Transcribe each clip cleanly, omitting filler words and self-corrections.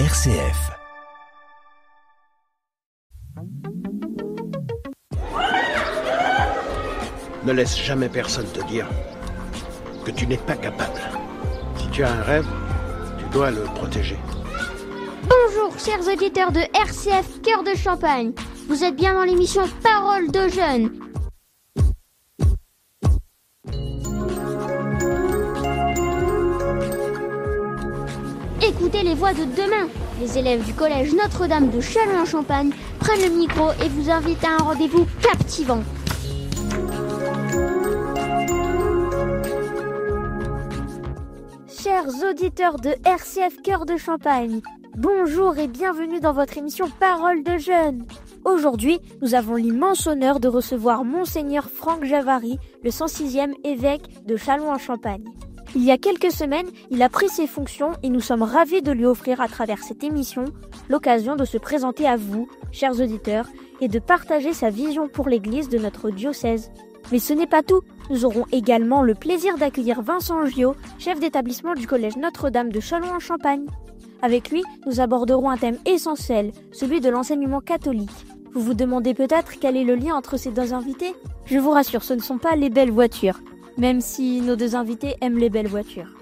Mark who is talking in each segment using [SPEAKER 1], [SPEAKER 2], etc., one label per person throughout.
[SPEAKER 1] RCF.
[SPEAKER 2] Ne laisse jamais personne te dire que tu n'es pas capable. Si tu as un rêve, tu dois le protéger.
[SPEAKER 3] Bonjour chers auditeurs de RCF Cœur de Champagne. Vous êtes bien dans l'émission Parole de jeunes. Écoutez les voix de demain. Les élèves du collège Notre-Dame de Châlons-en-Champagne prennent le micro et vous invitent à un rendez-vous captivant. Chers auditeurs de RCF Cœur de Champagne, bonjour et bienvenue dans votre émission Parole de jeunes. Aujourd'hui, nous avons l'immense honneur de recevoir Monseigneur Franck Javary, le 106e évêque de Châlons-en-Champagne. Il y a quelques semaines, il a pris ses fonctions et nous sommes ravis de lui offrir à travers cette émission l'occasion de se présenter à vous, chers auditeurs, et de partager sa vision pour l'Église de notre diocèse. Mais ce n'est pas tout, nous aurons également le plaisir d'accueillir Vincent Gillot, chef d'établissement du collège Notre-Dame de Châlons-en-Champagne. Avec lui, nous aborderons un thème essentiel, celui de l'enseignement catholique. Vous vous demandez peut-être quel est le lien entre ces deux invités ? Je vous rassure, ce ne sont pas les belles voitures, même si nos deux invités aiment les belles voitures.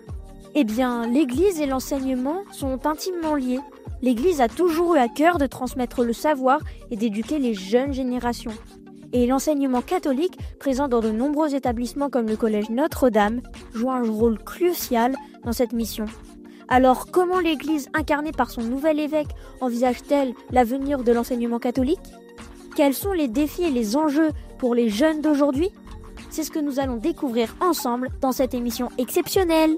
[SPEAKER 3] Eh bien, l'Église et l'enseignement sont intimement liés. L'Église a toujours eu à cœur de transmettre le savoir et d'éduquer les jeunes générations. Et l'enseignement catholique, présent dans de nombreux établissements comme le collège Notre-Dame, joue un rôle crucial dans cette mission. Alors, comment l'Église, incarnée par son nouvel évêque, envisage-t-elle l'avenir de l'enseignement catholique ? Quels sont les défis et les enjeux pour les jeunes d'aujourd'hui ? C'est ce que nous allons découvrir ensemble dans cette émission exceptionnelle.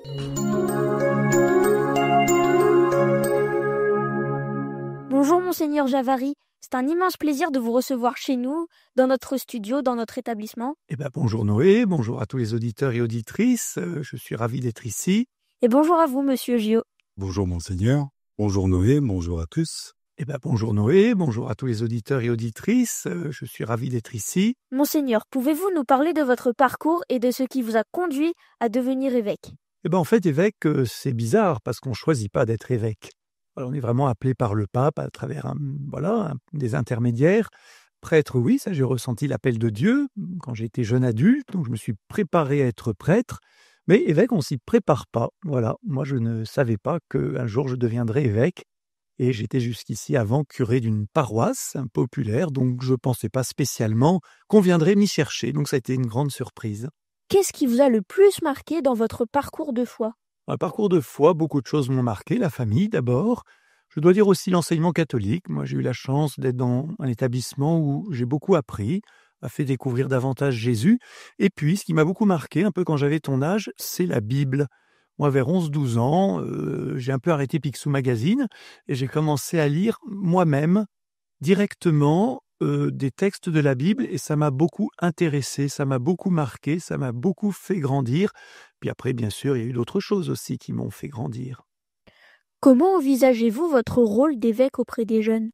[SPEAKER 3] Bonjour Monseigneur Javary, c'est un immense plaisir de vous recevoir chez nous, dans notre studio, dans notre établissement.
[SPEAKER 4] Bonjour Noé, bonjour à tous les auditeurs et auditrices, je suis ravi d'être ici.
[SPEAKER 3] Et bonjour à vous Monsieur Gillot.
[SPEAKER 5] Bonjour Monseigneur, bonjour Noé, bonjour à tous.
[SPEAKER 4] Bonjour Noé, bonjour à tous les auditeurs et auditrices, je suis ravi d'être ici.
[SPEAKER 3] Monseigneur, pouvez-vous nous parler de votre parcours et de ce qui vous a conduit à devenir évêque ?
[SPEAKER 4] En fait, évêque, c'est bizarre parce qu'on ne choisit pas d'être évêque. Alors, on est vraiment appelé par le pape à travers des intermédiaires. Prêtre, oui, ça j'ai ressenti l'appel de Dieu quand j'étais jeune adulte, donc je me suis préparé à être prêtre. Mais évêque, on ne s'y prépare pas. Voilà, moi je ne savais pas qu'un jour je deviendrais évêque. Et j'étais jusqu'ici avant curé d'une paroisse populaire, donc je ne pensais pas spécialement qu'on viendrait m'y chercher. Donc ça a été une grande surprise.
[SPEAKER 3] Qu'est-ce qui vous a le plus marqué dans votre parcours de foi ?
[SPEAKER 4] Un parcours de foi, beaucoup de choses m'ont marqué. La famille d'abord. Je dois dire aussi l'enseignement catholique. Moi j'ai eu la chance d'être dans un établissement où j'ai beaucoup appris, a fait découvrir davantage Jésus. Et puis ce qui m'a beaucoup marqué, un peu quand j'avais ton âge, c'est la Bible. Moi, vers 11-12 ans, j'ai un peu arrêté Picsou Magazine et j'ai commencé à lire moi-même, directement, des textes de la Bible et ça m'a beaucoup intéressé, ça m'a beaucoup marqué, ça m'a beaucoup fait grandir. Puis après, bien sûr, il y a eu d'autres choses aussi qui m'ont fait grandir.
[SPEAKER 3] Comment envisagez-vous votre rôle d'évêque auprès des jeunes ?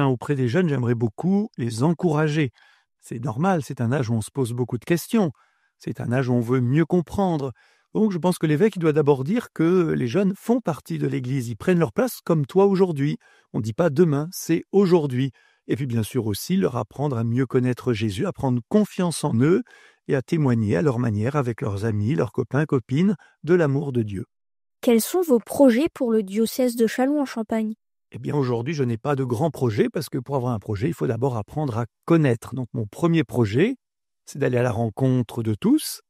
[SPEAKER 4] Auprès des jeunes, j'aimerais beaucoup les encourager. C'est normal, c'est un âge où on se pose beaucoup de questions. C'est un âge où on veut mieux comprendre. Donc, je pense que l'évêque doit d'abord dire que les jeunes font partie de l'Église. Ils prennent leur place comme toi aujourd'hui. On ne dit pas demain, c'est aujourd'hui. Et puis, bien sûr aussi, leur apprendre à mieux connaître Jésus, à prendre confiance en eux et à témoigner à leur manière avec leurs amis, leurs copains, copines, de l'amour de Dieu.
[SPEAKER 3] Quels sont vos projets pour le diocèse de Châlons-en-Champagne ?
[SPEAKER 4] Aujourd'hui, je n'ai pas de grands projets parce que pour avoir un projet, il faut d'abord apprendre à connaître. Donc, mon premier projet, c'est d'aller à la rencontre de tous.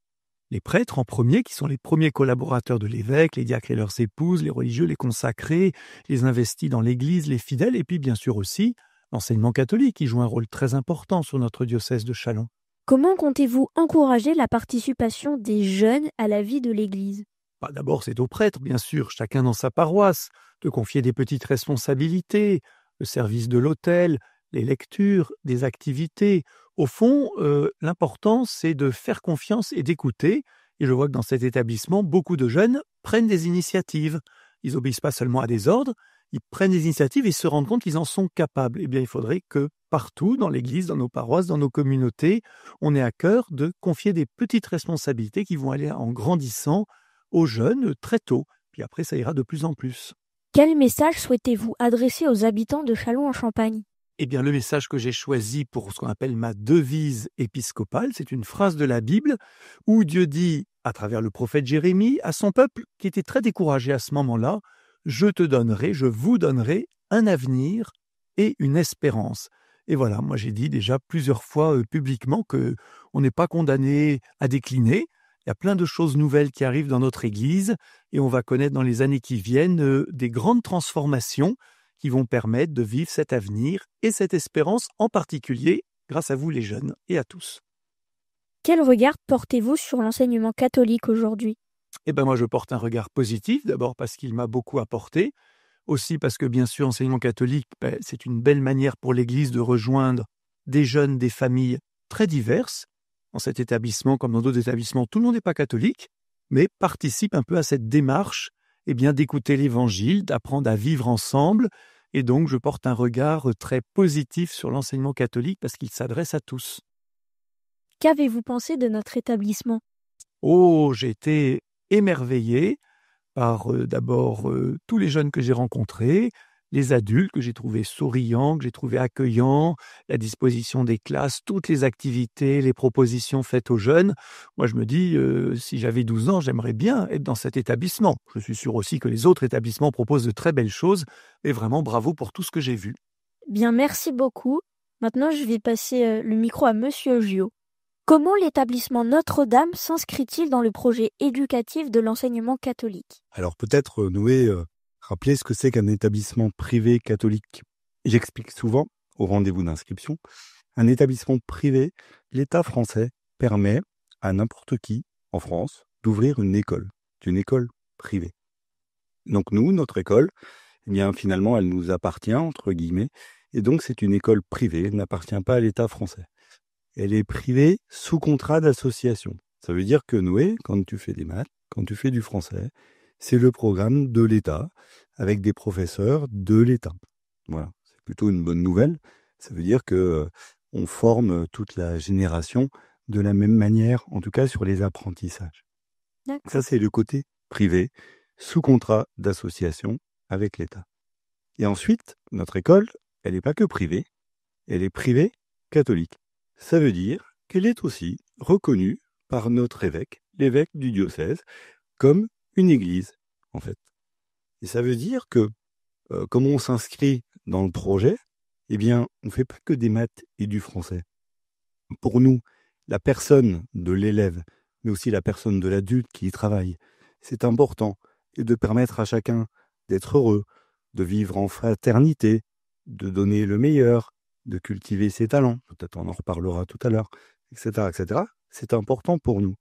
[SPEAKER 4] Les prêtres en premier, qui sont les premiers collaborateurs de l'évêque, les diacres et leurs épouses, les religieux, les consacrés, les investis dans l'Église, les fidèles, et puis bien sûr aussi l'enseignement catholique, qui joue un rôle très important sur notre diocèse de Châlons.
[SPEAKER 3] Comment comptez-vous encourager la participation des jeunes à la vie de l'Église ?
[SPEAKER 4] D'abord, c'est aux prêtres, bien sûr, chacun dans sa paroisse, de confier des petites responsabilités, le service de l'autel, les lectures, des activités. Au fond, l'important, c'est de faire confiance et d'écouter. Et je vois que dans cet établissement, beaucoup de jeunes prennent des initiatives. Ils n'obéissent pas seulement à des ordres, ils prennent des initiatives et se rendent compte qu'ils en sont capables. Il faudrait que partout, dans l'Église, dans nos paroisses, dans nos communautés, on ait à cœur de confier des petites responsabilités qui vont aller en grandissant aux jeunes très tôt. Puis après, ça ira de plus en plus.
[SPEAKER 3] Quel message souhaitez-vous adresser aux habitants de Châlons-en-Champagne?
[SPEAKER 4] Eh bien, le message que j'ai choisi pour ce qu'on appelle ma devise épiscopale, c'est une phrase de la Bible où Dieu dit, à travers le prophète Jérémie, à son peuple qui était très découragé à ce moment-là, « Je te donnerai, je vous donnerai un avenir et une espérance ». Et voilà, moi j'ai dit déjà plusieurs fois publiquement qu'on n'est pas condamné à décliner. Il y a plein de choses nouvelles qui arrivent dans notre Église et on va connaître dans les années qui viennent des grandes transformations qui vont permettre de vivre cet avenir et cette espérance, en particulier grâce à vous les jeunes et à tous.
[SPEAKER 3] Quel regard portez-vous sur l'enseignement catholique aujourd'hui?
[SPEAKER 4] Eh bien moi je porte un regard positif, d'abord parce qu'il m'a beaucoup apporté, aussi parce que bien sûr l'enseignement catholique, c'est une belle manière pour l'Église de rejoindre des jeunes, des familles très diverses. Dans cet établissement, comme dans d'autres établissements, tout le monde n'est pas catholique, mais participe un peu à cette démarche d'écouter l'Évangile, d'apprendre à vivre ensemble. Et donc, je porte un regard très positif sur l'enseignement catholique parce qu'il s'adresse à tous.
[SPEAKER 3] Qu'avez-vous pensé de notre établissement?
[SPEAKER 4] Oh, j'ai été émerveillé par d'abord tous les jeunes que j'ai rencontrés, les adultes que j'ai trouvés souriants, que j'ai trouvés accueillants, la disposition des classes, toutes les activités, les propositions faites aux jeunes. Moi, je me dis, si j'avais 12 ans, j'aimerais bien être dans cet établissement. Je suis sûr aussi que les autres établissements proposent de très belles choses, et vraiment bravo pour tout ce que j'ai vu.
[SPEAKER 3] Bien, merci beaucoup. Maintenant, je vais passer le micro à Monsieur Gio. Comment l'établissement Notre-Dame s'inscrit-il dans le projet éducatif de l'enseignement catholique?
[SPEAKER 5] Alors peut-être, Noé, rappeler ce que c'est qu'un établissement privé catholique. J'explique souvent au rendez-vous d'inscription. Un établissement privé, l'État français permet à n'importe qui en France d'ouvrir une école privée. Donc nous, notre école, eh bien finalement, elle nous appartient, entre guillemets, et donc c'est une école privée, elle n'appartient pas à l'État français. Elle est privée sous contrat d'association. Ça veut dire que Noé, quand tu fais des maths, quand tu fais du français, c'est le programme de l'État avec des professeurs de l'État. Voilà, c'est plutôt une bonne nouvelle. Ça veut dire que on forme toute la génération de la même manière, en tout cas sur les apprentissages.
[SPEAKER 3] D'accord.
[SPEAKER 5] Ça, c'est le côté privé, sous contrat d'association avec l'État. Et ensuite, notre école, elle n'est pas que privée, elle est privée catholique. Ça veut dire qu'elle est aussi reconnue par notre évêque, l'évêque du diocèse, comme une église, en fait. Et ça veut dire que, comme on s'inscrit dans le projet, eh bien, on ne fait pas que des maths et du français. Pour nous, la personne de l'élève, mais aussi la personne de l'adulte qui y travaille, c'est important, et de permettre à chacun d'être heureux, de vivre en fraternité, de donner le meilleur, de cultiver ses talents, peut-être on en reparlera tout à l'heure, etc., etc. C'est important pour nous.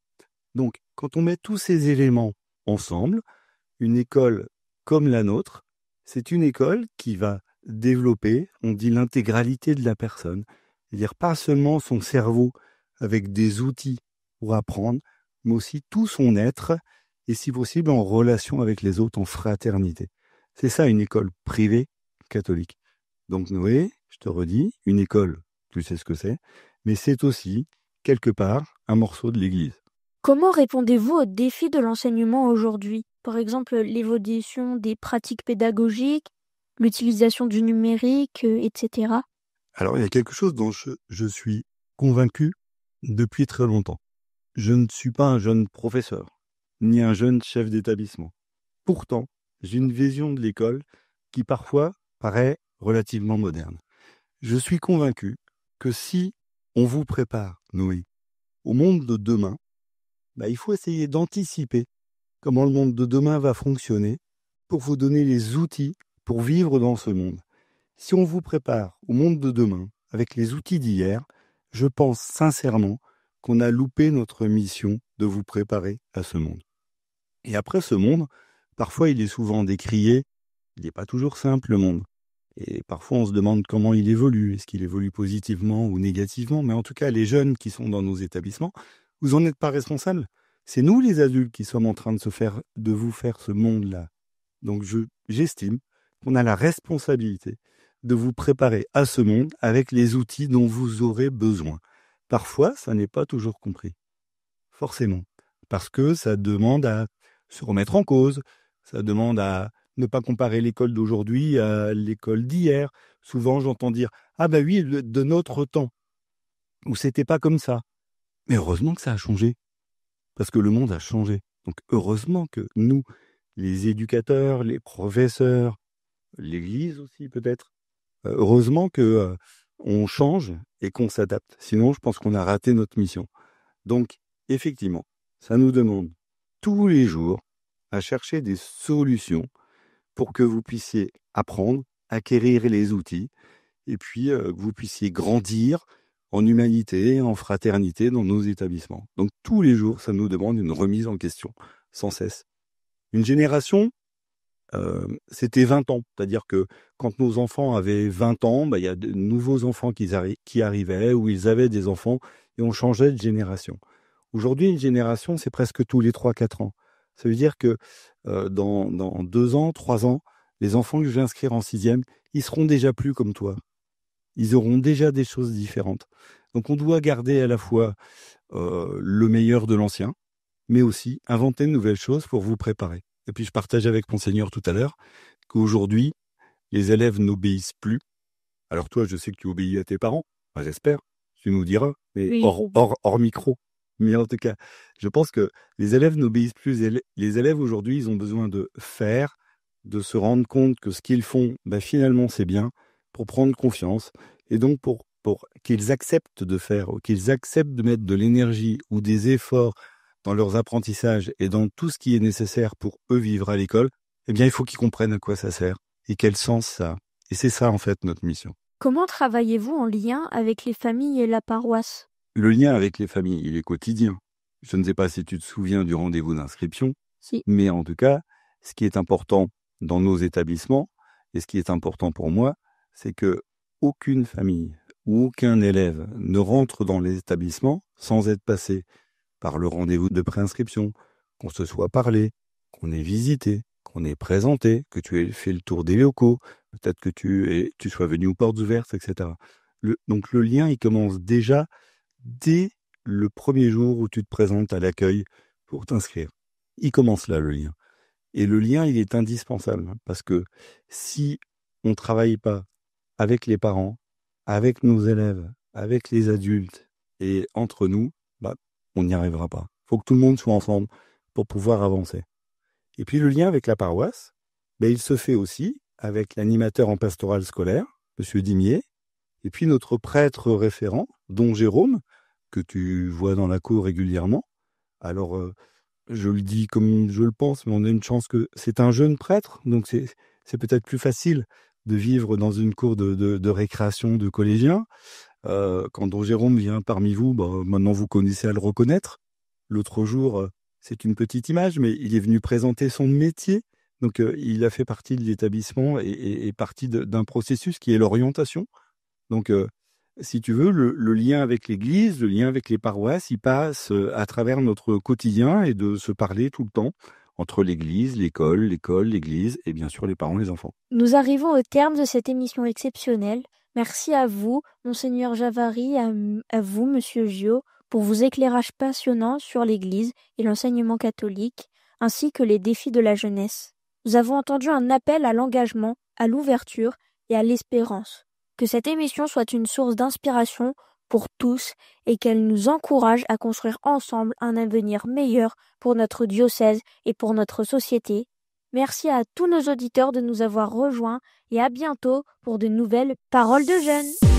[SPEAKER 5] Donc, quand on met tous ces éléments ensemble, une école comme la nôtre, c'est une école qui va développer, on dit l'intégralité de la personne, c'est-à-dire pas seulement son cerveau avec des outils pour apprendre, mais aussi tout son être, et si possible en relation avec les autres, en fraternité. C'est ça une école privée catholique. Donc Noé, je te redis, une école, tu sais ce que c'est, mais c'est aussi, quelque part, un morceau de l'Église.
[SPEAKER 3] Comment répondez-vous aux défis de l'enseignement aujourd'hui? Par exemple, l'évolution des pratiques pédagogiques, l'utilisation du numérique, etc.
[SPEAKER 5] Alors, il y a quelque chose dont je suis convaincu depuis très longtemps. Je ne suis pas un jeune professeur, ni un jeune chef d'établissement. Pourtant, j'ai une vision de l'école qui parfois paraît relativement moderne. Je suis convaincu que si on vous prépare, Noé, au monde de demain, il faut essayer d'anticiper comment le monde de demain va fonctionner pour vous donner les outils pour vivre dans ce monde. Si on vous prépare au monde de demain avec les outils d'hier, je pense sincèrement qu'on a loupé notre mission de vous préparer à ce monde. Et après ce monde, parfois il est souvent décrié, il n'est pas toujours simple le monde. Et parfois on se demande comment il évolue, est-ce qu'il évolue positivement ou négativement, mais en tout cas les jeunes qui sont dans nos établissements, vous n'en êtes pas responsables. C'est nous les adultes qui sommes en train de vous faire ce monde-là. Donc j'estime qu'on a la responsabilité de vous préparer à ce monde avec les outils dont vous aurez besoin. Parfois, ça n'est pas toujours compris. Forcément. Parce que ça demande à se remettre en cause, ça demande à ne pas comparer l'école d'aujourd'hui à l'école d'hier. Souvent, j'entends dire « Ah bah oui, de notre temps, où c'était pas comme ça ». Mais heureusement que ça a changé, parce que le monde a changé. Donc heureusement que nous, les éducateurs, les professeurs, l'Église aussi peut-être, heureusement que on change et qu'on s'adapte. Sinon, je pense qu'on a raté notre mission. Donc, effectivement, ça nous demande tous les jours à chercher des solutions pour que vous puissiez apprendre, acquérir les outils, et puis que vous puissiez grandir en humanité, en fraternité dans nos établissements. Donc tous les jours, ça nous demande une remise en question, sans cesse. Une génération, c'était 20 ans. C'est-à-dire que quand nos enfants avaient 20 ans, il y a de nouveaux enfants qui arrivaient, ou ils avaient des enfants, et on changeait de génération. Aujourd'hui, une génération, c'est presque tous les 3-4 ans. Ça veut dire que dans 2 ans, 3 ans, les enfants que je vais inscrire en 6e, ils seront déjà plus comme toi. Ils auront déjà des choses différentes. Donc on doit garder à la fois le meilleur de l'ancien, mais aussi inventer de nouvelles choses pour vous préparer. Et puis je partageais avec Monseigneur tout à l'heure qu'aujourd'hui, les élèves n'obéissent plus. Alors toi, je sais que tu obéis à tes parents, enfin, j'espère, tu nous diras, mais
[SPEAKER 3] Oui.
[SPEAKER 5] hors micro. Mais en tout cas, je pense que les élèves n'obéissent plus. Les élèves aujourd'hui, ils ont besoin de faire, de se rendre compte que ce qu'ils font, finalement, c'est bien, pour prendre confiance, et donc pour qu'ils acceptent de faire, ou qu'ils acceptent de mettre de l'énergie ou des efforts dans leurs apprentissages et dans tout ce qui est nécessaire pour eux vivre à l'école, eh bien, il faut qu'ils comprennent à quoi ça sert et quel sens ça a. Et c'est ça, en fait, notre mission.
[SPEAKER 3] Comment travaillez-vous en lien avec les familles et la paroisse?
[SPEAKER 5] Le lien avec les familles, il est quotidien. Je ne sais pas si tu te souviens du rendez-vous d'inscription,
[SPEAKER 3] Si.
[SPEAKER 5] mais en tout cas, ce qui est important dans nos établissements, et ce qui est important pour moi, c'est que aucune famille ou aucun élève ne rentre dans les établissements sans être passé par le rendez-vous de préinscription, qu'on se soit parlé, qu'on ait visité, qu'on ait présenté, que tu aies fait le tour des locaux, peut-être que tu sois venu aux portes ouvertes, etc. Donc le lien, il commence déjà dès le premier jour où tu te présentes à l'accueil pour t'inscrire. Il commence là, le lien. Et le lien, il est indispensable, parce que si on ne travaille pas avec les parents, avec nos élèves, avec les adultes et entre nous, on n'y arrivera pas. Il faut que tout le monde soit ensemble pour pouvoir avancer. Et puis le lien avec la paroisse, il se fait aussi avec l'animateur en pastoral scolaire, Monsieur Dimier, et puis notre prêtre référent, Don Jérôme, que tu vois dans la cour régulièrement. Alors, je le dis comme je le pense, mais on a une chance que c'est un jeune prêtre, donc c'est peut-être plus facile de vivre dans une cour de récréation de collégiens. Quand Don Jérôme vient parmi vous, maintenant vous connaissez à le reconnaître. L'autre jour, c'est une petite image, mais il est venu présenter son métier. Donc il a fait partie de l'établissement et partie d'un processus qui est l'orientation. Donc si tu veux, le lien avec l'Église, le lien avec les paroisses, il passe à travers notre quotidien et de se parler tout le temps entre l'Église, l'école, l'Église et bien sûr les parents et les enfants.
[SPEAKER 3] Nous arrivons au terme de cette émission exceptionnelle. Merci à vous, Monseigneur Javary, à vous, Monsieur Gio, pour vos éclairages passionnants sur l'Église et l'enseignement catholique, ainsi que les défis de la jeunesse. Nous avons entendu un appel à l'engagement, à l'ouverture et à l'espérance. Que cette émission soit une source d'inspiration pour tous et qu'elle nous encourage à construire ensemble un avenir meilleur pour notre diocèse et pour notre société. Merci à tous nos auditeurs de nous avoir rejoints et à bientôt pour de nouvelles paroles de jeunes.